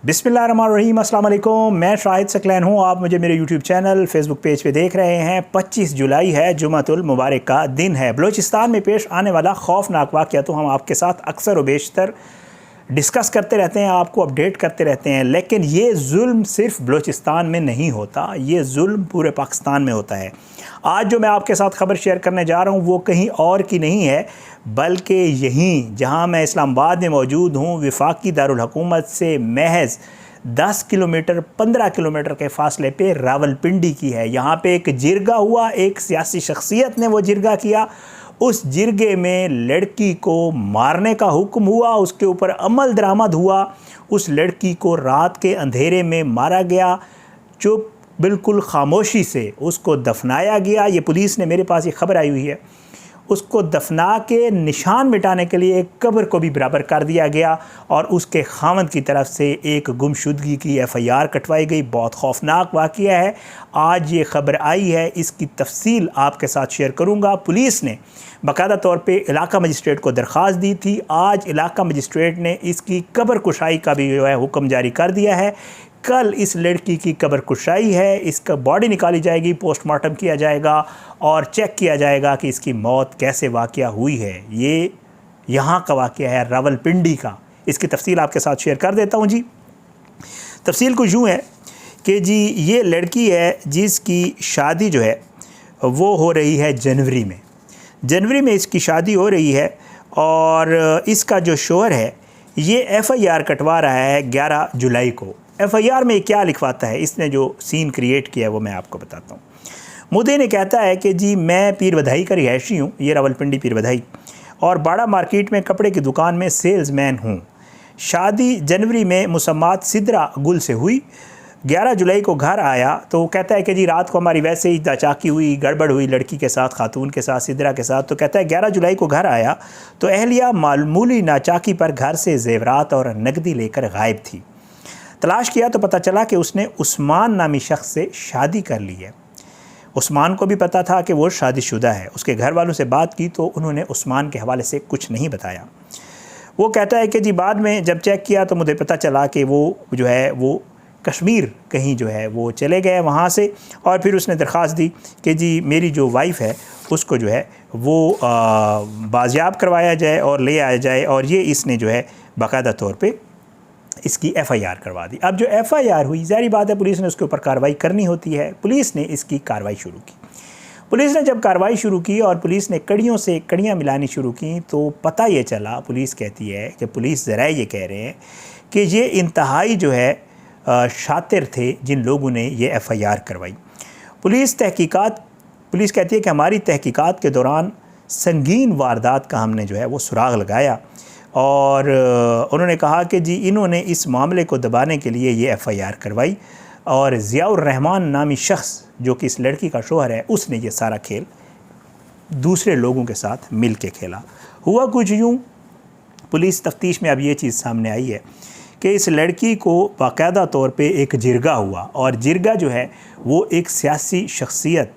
बिस्मिल्लाहिर्रहमानिर्रहीम, अस्सलाम वालेकुम। मैं शाहिद सकलैन हूँ। आप मुझे मेरे यूट्यूब चैनल फेसबुक पेज पे देख रहे हैं। 25 जुलाई है, जुमातुल मुबारक का दिन है। बलूचिस्तान में पेश आने वाला खौफनाक वाक़या तो हम आपके साथ अक्सर व बेशतर डिस्कस करते रहते हैं, आपको अपडेट करते रहते हैं, लेकिन ये जुल्म सिर्फ बलूचिस्तान में नहीं होता, ये जुल्म पूरे पाकिस्तान में होता है। आज जो मैं आपके साथ ख़बर शेयर करने जा रहा हूँ वो कहीं और की नहीं है, बल्कि यहीं जहाँ मैं इस्लामाबाद में मौजूद हूँ, वफाकी दारुल हुकूमत से महज 10 किलोमीटर 15 किलोमीटर के फ़ासले पे रावलपिंडी की है। यहाँ पे एक जिरगा हुआ, एक सियासी शख्सियत ने वो जिरगा किया। उस जिरगे में लड़की को मारने का हुक्म हुआ, उसके ऊपर अमल दरामद हुआ। उस लड़की को रात के अंधेरे में मारा गया, चुप बिल्कुल खामोशी से उसको दफनाया गया। ये पुलिस ने, मेरे पास ये ख़बर आई हुई है, उसको दफना के निशान मिटाने के लिए एक कब्र को भी बराबर कर दिया गया और उसके खामद की तरफ से एक गुमशुदगी की FIR कटवाई गई। बहुत खौफनाक वाक़या है। आज ये ख़बर आई है, इसकी तफसील आपके साथ शेयर करूँगा। पुलिस ने बाकायदा तौर पे इलाका मजिस्ट्रेट को दरख्वास्त दी थी। आज इलाका मजिस्ट्रेट ने इसकी कब्र कुशाई का भी जो है हुक्म जारी कर दिया है। कल इस लड़की की कब्र कुशाई है, इसका बॉडी निकाली जाएगी, पोस्टमार्टम किया जाएगा और चेक किया जाएगा कि इसकी मौत कैसे वाक़या हुई है। ये यहाँ का वाक़या है, रावलपिंडी का। इसकी तफसील आपके साथ शेयर कर देता हूँ जी। तफसील कुछ यूँ है कि जी ये लड़की है जिसकी शादी जो है वो हो रही है जनवरी में इसकी शादी हो रही है और इसका जो शोहर है ये FIR कटवा रहा है 11 जुलाई को। FIR में क्या लिखवाता है, इसने जो सीन क्रिएट किया है वो मैं आपको बताता हूँ। मुद्दे ने कहता है कि जी मैं पीर बधाई का रिहायशी हूँ, ये रावलपिंडी पीर बधाई, और बाड़ा मार्केट में कपड़े की दुकान में सेल्समैन हूँ। शादी जनवरी में मुसम्मात सिद्रा गुल से हुई। 11 जुलाई को घर आया तो कहता है कि जी रात को हमारी वैसे ही नाचाकी हुई, गड़बड़ हुई लड़की के साथ, खातून के साथ, सिद्रा के साथ। तो कहता है 11 जुलाई को घर आया तो अहलिया मामूली नाचाकी पर घर से जेवरात और नकदी लेकर गायब थी। तलाश किया तो पता चला कि उसने उस्मान नामी शख्स से शादी कर ली है। उस्मान को भी पता था कि वो शादीशुदा है। उसके घर वालों से बात की तो उन्होंने उस्मान के हवाले से कुछ नहीं बताया। वो कहता है कि जी बाद में जब चेक किया तो मुझे पता चला कि वो जो है वो कश्मीर कहीं जो है वो चले गए वहाँ से, और फिर उसने दरख्वास्त दी कि जी मेरी जो वाइफ़ है उसको जो है वो बाजियाब करवाया जाए और ले आया जाए, और ये इसने जो है बाकायदा तौर पे इसकी FIR करवा दी। अब जो FIR हुई, ज़ाहिर बात है पुलिस ने उसके ऊपर कार्रवाई करनी होती है। पुलिस ने इसकी कार्रवाई शुरू की। पुलिस ने जब कार्रवाई शुरू की और पुलिस ने कड़ियों से कड़ियाँ मिलानी शुरू की तो पता ये चला, पुलिस कहती है कि पुलिस ज़राए ये कह रहे हैं कि ये इंतहाई जो है शातिर थे जिन लोगों ने ये FIR करवाई। पुलिस कहती है कि हमारी तहकीकात के दौरान संगीन वारदात का हमने जो है वो सुराग लगाया, और उन्होंने कहा कि जी इन्होंने इस मामले को दबाने के लिए ये FIR करवाई, और ज़ियाउर रहमान नामी शख्स जो कि इस लड़की का शोहर है उसने ये सारा खेल दूसरे लोगों के साथ मिल के खेला। हुआ कुछ यूँ, पुलिस तफ्तीश में अब ये चीज़ सामने आई है कि इस लड़की को बाकायदा तौर पे एक जिरगा हुआ, और जिरगा जो है वो एक सियासी शख्सियत,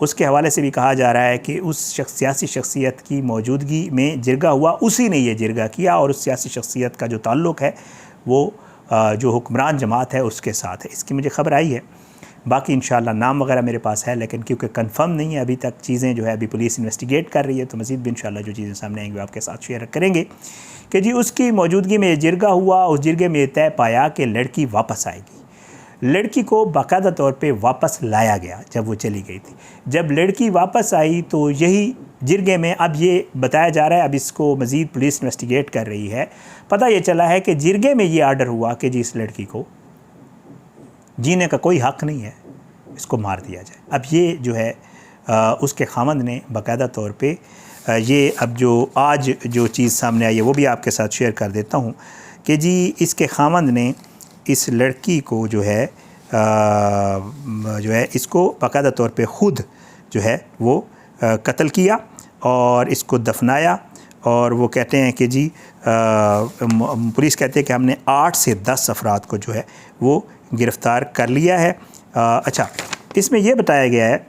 उसके हवाले से भी कहा जा रहा है कि उस सियासी शख्सियत की मौजूदगी में जिरगा हुआ, उसी ने ये जिरगा किया, और उस सियासी शख्सियत का जो ताल्लुक़ है वो जो हुक्मरान जमात है उसके साथ है। इसकी मुझे ख़बर आई है, बाकी इंशाअल्लाह नाम वगैरह मेरे पास है, लेकिन क्योंकि कंफर्म नहीं है अभी तक चीज़ें जो है, अभी पुलिस इन्वेस्टिगेट कर रही है, तो मज़ीद भी इंशाअल्लाह जो चीज़ें सामने आएंगी आपके साथ शेयर करेंगे कि जी उसकी मौजूदगी में ये जिरगा हुआ। उस जिरगे में तय पाया कि लड़की वापस आएगी। लड़की को बाकायदा तौर पे वापस लाया गया जब वो चली गई थी। जब लड़की वापस आई तो यही जिरगे में, अब ये बताया जा रहा है, अब इसको मज़ीद पुलिस इन्वेस्टिगेट कर रही है, पता ये चला है कि जिरगे में ये आर्डर हुआ कि जी इस लड़की को जीने का कोई हक़ नहीं है, इसको मार दिया जाए। अब ये जो है उसके खामद ने बाकायदा तौर पे ये, अब जो आज जो चीज़ सामने आई है वो भी आपके साथ शेयर कर देता हूँ कि जी इसके खामद ने इस लड़की को जो है इसको बाकायदा तौर पे ख़ुद जो है वो कत्ल किया और इसको दफनाया, और वो कहते हैं कि जी पुलिस कहते हैं कि हमने 8 से 10 अफराद को जो है वो गिरफ़्तार कर लिया है। अच्छा, इसमें यह बताया गया है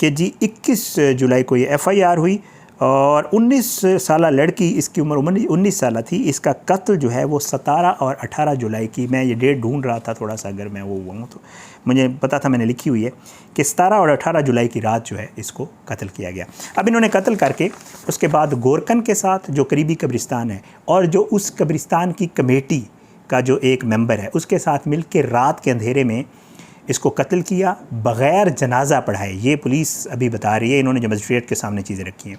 कि जी 21 जुलाई को ये FIR हुई और 19 साला लड़की, इसकी उम्र 19 साल थी। इसका कत्ल जो है वो 17 और 18 जुलाई की, मैं ये डेट ढूंढ रहा था थोड़ा सा, अगर मैं वो हुआ हूँ तो मुझे पता था, मैंने लिखी हुई है कि 17 और 18 जुलाई की रात जो है इसको कत्ल किया गया। अब इन्होंने कत्ल करके उसके बाद गोरकन के साथ जो करीबी कब्रिस्तान है और जो उस कब्रिस्तान की कमेटी का जो एक मेंबर है उसके साथ मिल के रात के अंधेरे में इसको कत्ल किया बग़ैर जनाजा पढ़ाए। ये पुलिस अभी बता रही है, इन्होंने जो मजिस्ट्रेट के सामने चीज़ें रखी हैं।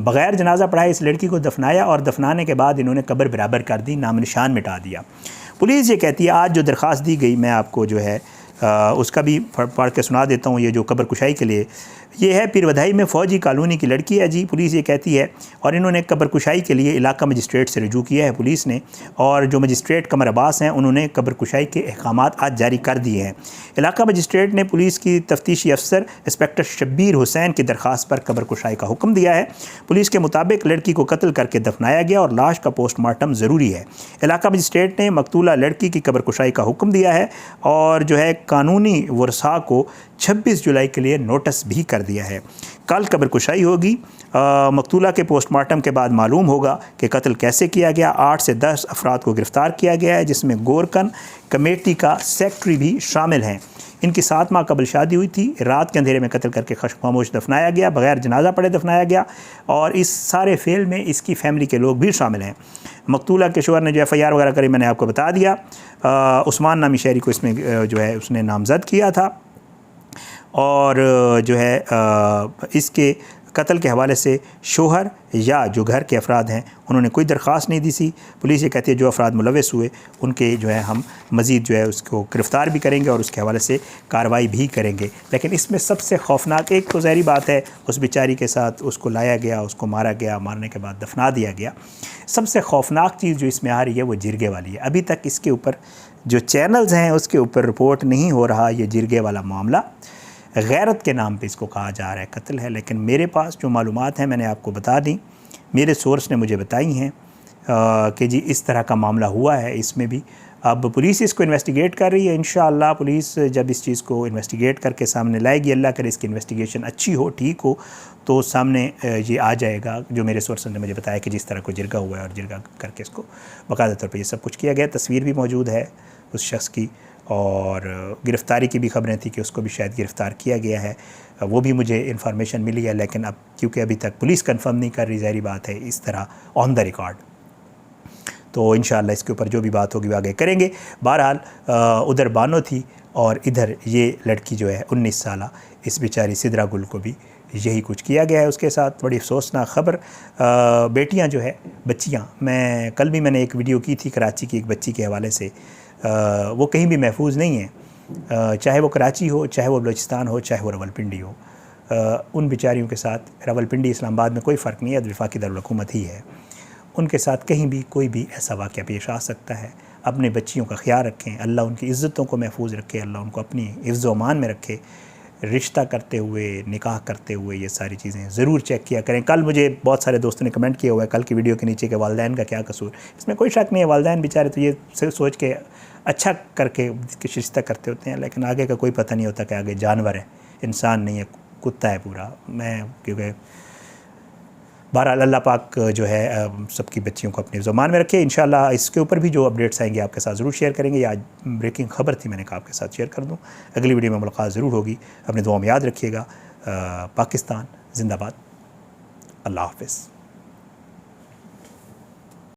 बग़ैर जनाजा पढ़ाए इस लड़की को दफनाया और दफनाने के बाद इन्होंने कब्र बराबर कर दी, नाम निशान मिटा दिया। पुलिस ये कहती है, आज जो दरख्वास्त दी गई मैं आपको जो है उसका भी पढ़ के सुना देता हूँ। ये जो कब्र कुशाई के लिए ये है, पीरवधाई में फ़ौजी कॉलोनी की लड़की है जी, पुलिस ये कहती है। और इन्होंने कब्र कुशाई के लिए इलाका मजिस्ट्रेट से रजू किया है पुलिस ने, और जो मजिस्ट्रेट कमर अब्बास हैं उन्होंने कब्र कुशाई के अहकामात आज जारी कर दिए हैं। इलाका मजिस्ट्रेट ने पुलिस की तफ्तीशी अफसर इंस्पेक्टर शब्बीर हुसैन की दरख्वास्त पर कब्र कुशाई का हुक्म दिया है। पुलिस के मुताबिक लड़की को कत्ल करके दफनाया गया और लाश का पोस्टमार्टम ज़रूरी है। इलाका मजिस्ट्रेट ने मकतूला लड़की की कब्र कुशाई का हुक्म दिया है और जो है कानूनी वर्सा को 26 जुलाई के लिए नोटिस भी कर दिया है। कल कब्र कुशाई होगी। मकतूला के पोस्टमार्टम के बाद मालूम होगा कि कत्ल कैसे किया गया। 8 से 10 अफराद को गिरफ़्तार किया गया है, जिसमें गोरकन कमेटी का सेक्रेटरी भी शामिल हैं। इनकी 7 माह कबल शादी हुई थी। रात के अंधेरे में कत्ल करके खामोश दफनाया गया, बग़ैर जनाजा पढ़े दफनाया गया, और इस सारे फेल में इसकी फैमिली के लोग भी शामिल हैं। मकतूला के शोहर ने जो FIR वगैरह करी मैंने आपको बता दिया। उस्मान नामी शहरी को इसमें जो है उसने नामज़द किया था, और जो है इसके कत्ल के हवाले से शोहर या जो घर के अफराद हैं उन्होंने कोई दरख्वास्त नहीं दी थी। पुलिस ये कहती है जो अफराद मुलविस हुए उनके जो है हम मज़ीद जो है उसको गिरफ़्तार भी करेंगे और उसके हवाले से कार्रवाई भी करेंगे। लेकिन इसमें सबसे खौफनाक, एक तो ज़ाहिर बात है उस बेचारी के साथ उसको लाया गया, उसको मारा गया, मारने के बाद दफना दिया गया। सबसे खौफनाक चीज़ जो इसमें आ रही है वो जिरगे वाली है। अभी तक इसके ऊपर जो चैनल्स हैं उसके ऊपर रिपोर्ट नहीं हो रहा ये जिरगे वाला मामला। गैरत के नाम पे इसको कहा जा रहा है कत्ल है, लेकिन मेरे पास जो मालूमात हैं मैंने आपको बता दी, मेरे सोर्स ने मुझे बताई हैं कि जी इस तरह का मामला हुआ है। इसमें भी अब पुलिस इसको इन्वेस्टिगेट कर रही है। इंशाअल्लाह पुलिस जब इस चीज़ को इन्वेस्टिगेट करके सामने लाएगी, अल्लाह करे इसकी इन्वेस्टिगेशन अच्छी हो, ठीक हो, तो सामने ये आ जाएगा जो मेरे सोर्स ने मुझे बताया कि जिस तरह को जिरगा हुआ है और जिरगा करके इसको बाकायदा तौर पर ये सब कुछ किया गया। तस्वीर भी मौजूद है उस शख्स की, और गिरफ़्तारी की भी ख़बरें थी कि उसको भी शायद गिरफ़्तार किया गया है, वो भी मुझे इन्फॉर्मेशन मिली है। लेकिन अब क्योंकि अभी तक पुलिस कंफर्म नहीं कर रही, ज़ाहिर बात है इस तरह ऑन द रिकॉर्ड, तो इंशाअल्लाह इसके ऊपर जो भी बात होगी वो आगे करेंगे। बहरहाल उधर बानो थी और इधर ये लड़की जो है 19 साला, इस बेचारी सिदरा गुल को भी यही कुछ किया गया है उसके साथ। बड़ी अफसोसनाक ख़बर। बेटियां जो है, बच्चियां, मैं कल भी मैंने एक वीडियो की थी कराची की एक बच्ची के हवाले से, वो कहीं भी महफूज नहीं है, चाहे वो कराची हो, चाहे वो बलूचिस्तान हो, चाहे वो रावलपिंडी हो। उन बेचारियों के साथ रावलपिंडी इस्लामाबाद में कोई फ़र्क नहीं है, वफाकी दारुल हुकूमत ही है। उनके साथ कहीं भी कोई भी ऐसा वाक़या पेश आ सकता है। अपने बच्चियों का ख्याल रखें, अल्लाह उनकी इज़्ज़तों को महफूज रखे, अल्लाह उनको अपनी हिफ्ज़ व अमान में रखे। रिश्ता करते हुए, निकाह करते हुए ये सारी चीज़ें ज़रूर चेक किया करें। कल मुझे बहुत सारे दोस्तों ने कमेंट किया हुआ है कल की वीडियो के नीचे कि वालिदैन का क्या कसूर। इसमें कोई शक नहीं है, वालिदैन बेचारे तो ये सोच के अच्छा करके रिश्ता करते होते हैं, लेकिन आगे का कोई पता नहीं होता कि आगे जानवर है, इंसान नहीं है, कुत्ता है पूरा। मैं क्योंकि बहरहाल अल्लाह पाक जो है सबकी बच्चियों को अपने ज़मान में रखे। इंशाअल्लाह इसके ऊपर भी जो अपडेट्स आएंगे आपके साथ ज़रूर शेयर करेंगे। आज ब्रेकिंग ख़बर थी, मैंने कहा आपके साथ शेयर कर दूं। अगली वीडियो में मुलाकात ज़रूर होगी। अपने दुआ में याद रखिएगा। पाकिस्तान ज़िंदाबाद। अल्लाह हाफ़िज़।